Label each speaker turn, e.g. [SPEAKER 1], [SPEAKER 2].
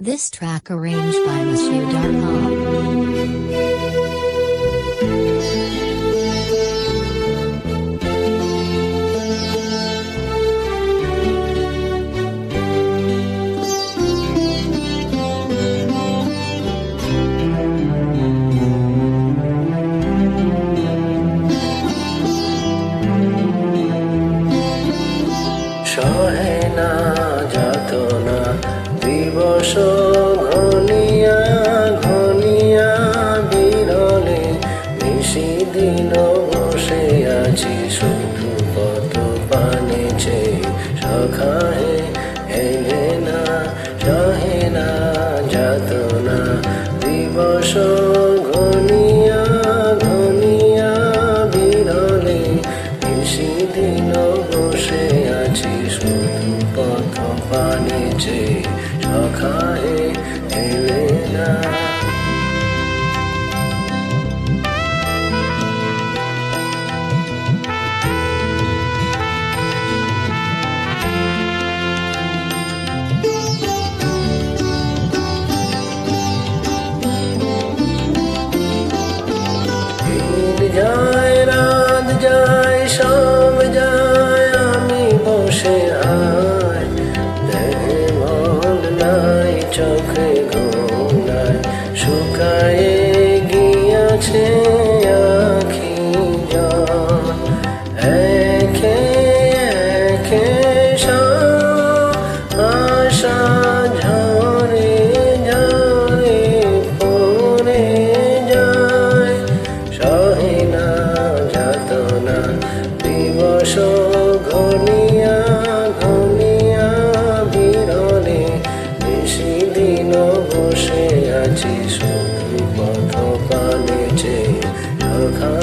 [SPEAKER 1] This track arranged by Monsieur Darhan.
[SPEAKER 2] সহে না যাতনা দিবস ঘনিয়া ঘনিয়া বিরলে নিশিদিন বসে আছি শুধু কত পানে চেয়ে সখাহে এলে না সহে না যাতনা দিবস ঘনিয়া ঘনিয়া বিরলে নিশিদিন বসে আছি শুধু পথ পানে চেয়ে সখাহে এলে না। যায় রাত যায় সব যায় আমি বসে আয় দেহে মন নাই চোখে ঘুম নাই শুকায়ে গিয়াছে আখি জল একে একে আশা ঝরে ঝরে পড়ে যায় সহে না যাতনা দিবস ঘনিয়া ঘনিয়া বিরলে নিশিদিন বসে আছি শুধু পথ পানে চেয়ে সখা